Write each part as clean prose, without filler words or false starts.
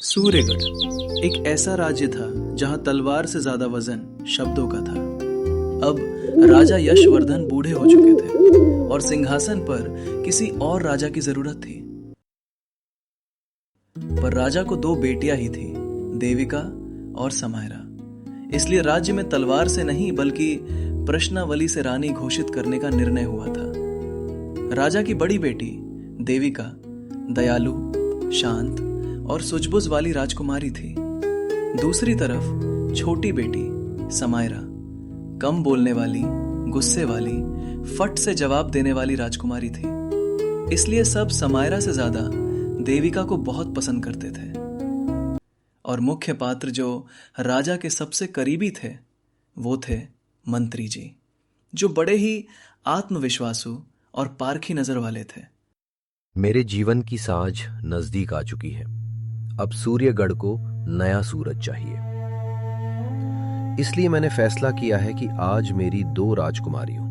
सूर्यगढ़ एक ऐसा राज्य था जहां तलवार से ज्यादा वजन शब्दों का था। अब राजा यशवर्धन बूढ़े हो चुके थे और सिंहासन पर किसी और राजा की जरूरत थी। पर राजा को दो बेटियां ही थी, देविका और समायरा। इसलिए राज्य में तलवार से नहीं बल्कि प्रश्नावली से रानी घोषित करने का निर्णय हुआ था। राजा की बड़ी बेटी देविका दयालु, शांत और सुझबुझ वाली राजकुमारी थी। दूसरी तरफ छोटी बेटी समायरा कम बोलने वाली, गुस्से वाली, फट से जवाब देने वाली राजकुमारी थी। इसलिए सब समायरा से ज्यादा देविका को बहुत पसंद करते थे। और मुख्य पात्र जो राजा के सबसे करीबी थे वो थे मंत्री जी, जो बड़े ही आत्मविश्वासु और पारखी नजर वाले थे। मेरे जीवन की साँझ नजदीक आ चुकी है। अब सूर्यगढ़ को नया सूरज चाहिए। इसलिए मैंने फैसला किया है कि आज मेरी 2 राजकुमारियों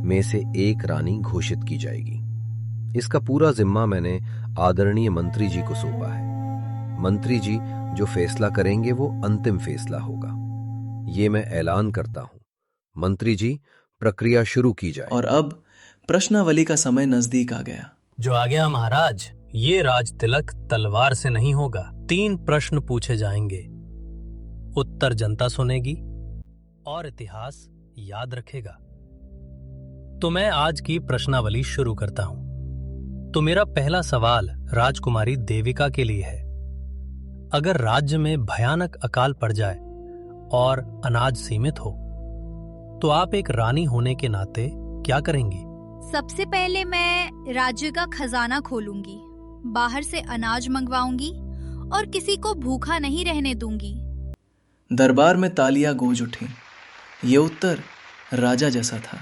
में से एक रानी घोषित की जाएगी। इसका पूरा जिम्मा मैंने आदरणीय मंत्री जी को सौंपा है। मंत्री जी जो फैसला करेंगे वो अंतिम फैसला होगा। ये मैं ऐलान करता हूं। मंत्री जी, प्रक्रिया शुरू की जाए। और अब प्रश्नावली का समय नजदीक आ गया। जो आ गया महाराज। ये राज तिलक तलवार से नहीं होगा। 3 प्रश्न पूछे जाएंगे, उत्तर जनता सुनेगी और इतिहास याद रखेगा। तो मैं आज की प्रश्नावली शुरू करता हूं। तो मेरा पहला सवाल राजकुमारी देविका के लिए है। अगर राज्य में भयानक अकाल पड़ जाए और अनाज सीमित हो तो आप एक रानी होने के नाते क्या करेंगी? सबसे पहले मैं राज्य का खजाना खोलूंगी, बाहर से अनाज मंगवाऊंगी और किसी को भूखा नहीं रहने दूंगी। दरबार में तालियां गूंज उठी। ये उत्तर राजा जैसा था।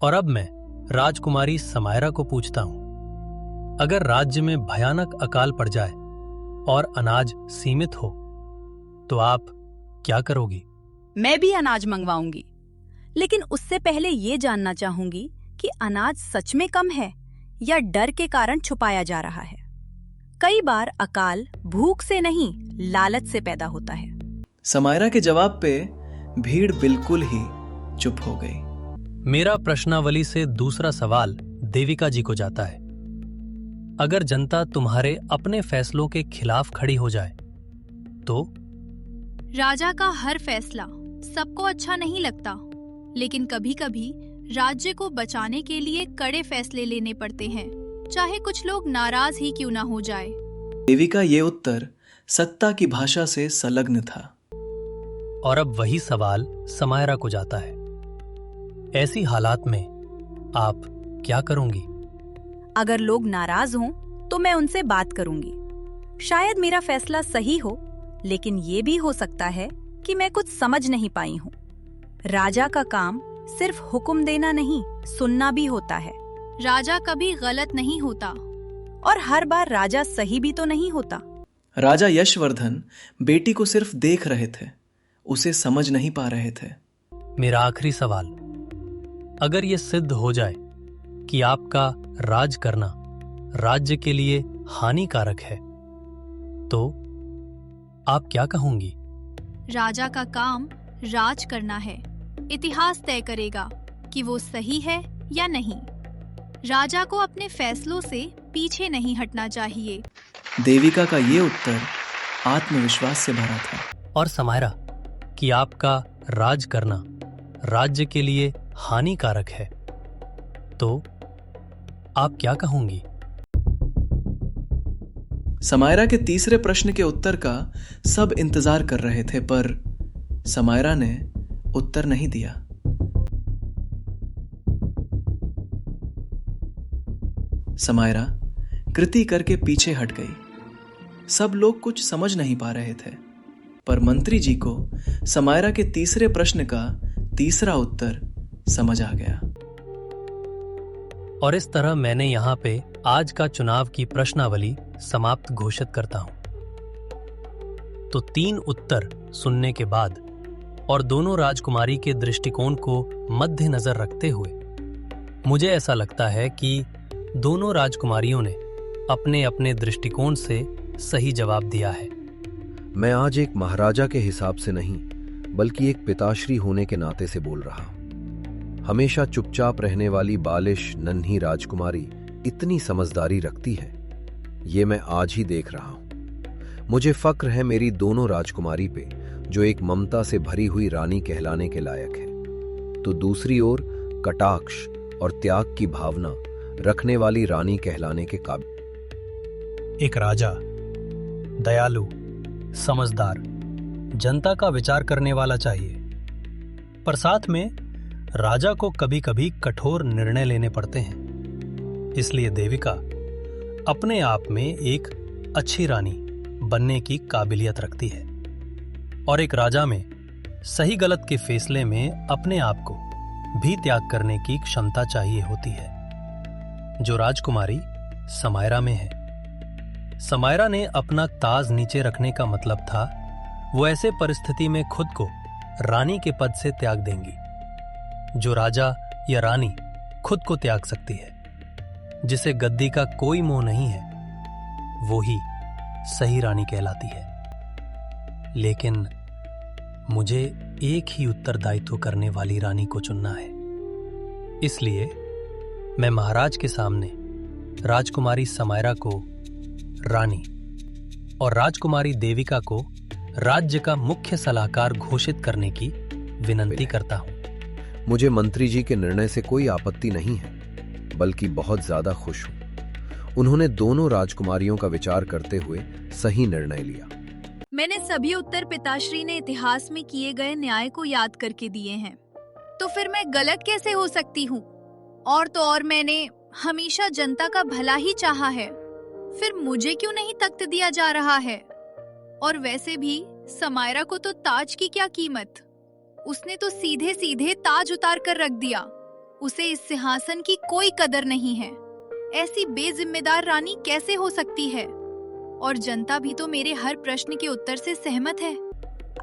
और अब मैं राजकुमारी समायरा को पूछता हूं। अगर राज्य में भयानक अकाल पड़ जाए और अनाज सीमित हो तो आप क्या करोगी? मैं भी अनाज मंगवाऊंगी, लेकिन उससे पहले ये जानना चाहूंगी कि अनाज सच में कम है या डर के कारण छुपाया जा रहा है। कई बार अकाल भूख से नहीं, लालच से पैदा होता है। समायरा के जवाब पे भीड़ बिल्कुल ही चुप हो गई। मेरा प्रश्नावली से दूसरा सवाल देविका जी को जाता है। अगर जनता तुम्हारे अपने फैसलों के खिलाफ खड़ी हो जाए तो? राजा का हर फैसला सबको अच्छा नहीं लगता, लेकिन कभी-कभी राज्य को बचाने के लिए कड़े फैसले लेने पड़ते हैं, चाहे कुछ लोग नाराज ही क्यों ना हो जाए। देविका ये उत्तर सत्ता की भाषा से संलग्न था। और अब वही सवाल समायरा को जाता है। ऐसी हालात में आप क्या करोगी? अगर लोग नाराज हों तो मैं उनसे बात करूंगी। शायद मेरा फैसला सही हो, लेकिन ये भी हो सकता है कि मैं कुछ समझ नहीं पाई हूँ। राजा का काम सिर्फ हुक्म देना नहीं, सुनना भी होता है। राजा कभी गलत नहीं होता और हर बार राजा सही भी तो नहीं होता। राजा यशवर्धन बेटी को सिर्फ देख रहे थे, उसे समझ नहीं पा रहे थे। मेरा आखिरी सवाल, अगर ये सिद्ध हो जाए कि आपका राज करना राज्य के लिए हानिकारक है तो आप क्या कहूंगी? राजा का काम राज करना है। इतिहास तय करेगा कि वो सही है या नहीं। राजा को अपने फैसलों से पीछे नहीं हटना चाहिए। देविका का ये उत्तर आत्मविश्वास से भरा था। और समायरा, कि आपका राज करना राज्य के लिए हानिकारक है तो आप क्या कहूंगी? समायरा के तीसरे प्रश्न के उत्तर का सब इंतजार कर रहे थे, पर समायरा ने उत्तर नहीं दिया। समायरा कृति करके पीछे हट गई। सब लोग कुछ समझ नहीं पा रहे थे, पर मंत्री जी को समायरा के तीसरे प्रश्न का तीसरा उत्तर समझ आ गया। और इस तरह मैंने यहाँ पे आज का चुनाव की प्रश्नावली समाप्त घोषित करता हूं। तो 3 उत्तर सुनने के बाद और दोनों राजकुमारी के दृष्टिकोण को मद्देनजर रखते हुए मुझे ऐसा लगता है कि दोनों राजकुमारियों ने अपने अपने दृष्टिकोण से सही जवाब दिया है। मैं आज एक महाराजा के हिसाब से नहीं बल्कि एक पिताश्री होने के नाते से बोल रहा हूं। हमेशा चुपचाप रहने वाली बालिश नन्ही राजकुमारी इतनी समझदारी रखती है, ये मैं आज ही देख रहा हूं। मुझे फक्र है मेरी दोनों राजकुमारी पे, जो एक ममता से भरी हुई रानी कहलाने के लायक है, तो दूसरी ओर कटाक्ष और त्याग की भावना रखने वाली रानी कहलाने के काबिल। एक राजा दयालु, समझदार, जनता का विचार करने वाला चाहिए, पर साथ में राजा को कभी कभी कठोर निर्णय लेने पड़ते हैं। इसलिए देविका अपने आप में एक अच्छी रानी बनने की काबिलियत रखती है और एक राजा में सही गलत के फैसले में अपने आप को भी त्याग करने की क्षमता चाहिए होती है, जो राजकुमारी समायरा में है। समायरा ने अपना ताज नीचे रखने का मतलब था वो ऐसे परिस्थिति में खुद को रानी के पद से त्याग देंगी जो राजा या रानी खुद को त्याग सकती है। जिसे गद्दी का कोई मोह नहीं है वो ही सही रानी कहलाती है। लेकिन मुझे एक ही उत्तरदायित्व करने वाली रानी को चुनना है। इसलिए मैं महाराज के सामने राजकुमारी समायरा को रानी और राजकुमारी देविका को राज्य का मुख्य सलाहकार घोषित करने की विनती करता हूं। मुझे मंत्री जी के निर्णय से कोई आपत्ति नहीं है, बल्कि बहुत ज्यादा खुश हूं। उन्होंने दोनों राजकुमारियों का विचार करते हुए सही निर्णय लिया। मैंने सभी उत्तर पिताश्री ने इतिहास में किए गए न्याय को याद करके दिए हैं, तो फिर मैं गलत कैसे हो सकती हूँ? और तो और मैंने हमेशा जनता का भला ही चाहा है, फिर मुझे क्यों नहीं तख्त दिया जा रहा है? और वैसे भी समायरा को तो ताज की क्या कीमत, उसने तो सीधे सीधे ताज उतार कर रख दिया। उसे इस सिंहासन की कोई कदर नहीं है। ऐसी बेजिम्मेदार रानी कैसे हो सकती है? और जनता भी तो मेरे हर प्रश्न के उत्तर से सहमत है।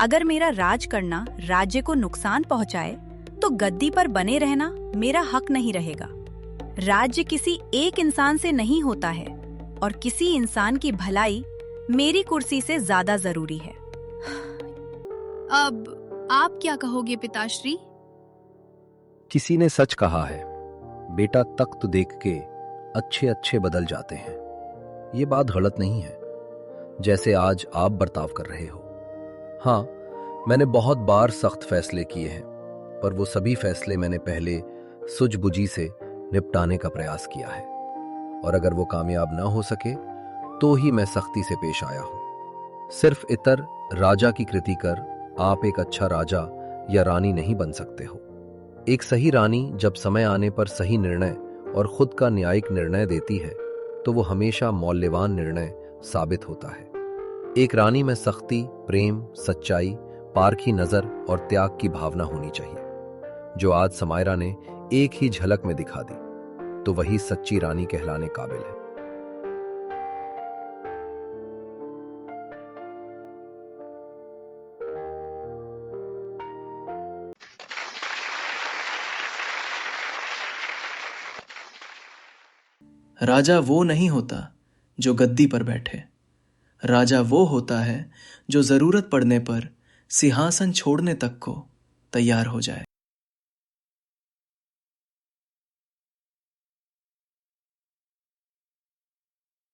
अगर मेरा राज करना राज्य को नुकसान पहुंचाए तो गद्दी पर बने रहना मेरा हक नहीं रहेगा। राज्य किसी एक इंसान से नहीं होता है और किसी इंसान की भलाई मेरी कुर्सी से ज्यादा जरूरी है। अब आप क्या कहोगे पिताश्री? किसी ने सच कहा है, बेटा तख्त देख के अच्छे अच्छे बदल जाते हैं। ये बात गलत नहीं है, जैसे आज आप बर्ताव कर रहे हो। हाँ, मैंने बहुत बार सख्त फैसले किए हैं, पर वो सभी फैसले मैंने पहले सूझबूझी से निपटाने का प्रयास किया है, और अगर वो कामयाब ना हो सके तो ही मैं सख्ती से पेश आया हूं। सिर्फ इतर राजा की कृति कर आप एक अच्छा राजा या रानी नहीं बन सकते हो। एक सही रानी जब समय आने पर सही निर्णय और खुद का न्यायिक निर्णय देती है तो वो हमेशा मौल्यवान निर्णय साबित होता है। एक रानी में सख्ती, प्रेम, सच्चाई, पारखी नजर और त्याग की भावना होनी चाहिए, जो आज समायरा ने एक ही झलक में दिखा दी, तो वही सच्ची रानी कहलाने काबिल है। राजा वो नहीं होता जो गद्दी पर बैठे। राजा वो होता है जो जरूरत पड़ने पर सिंहासन छोड़ने तक को तैयार हो जाए।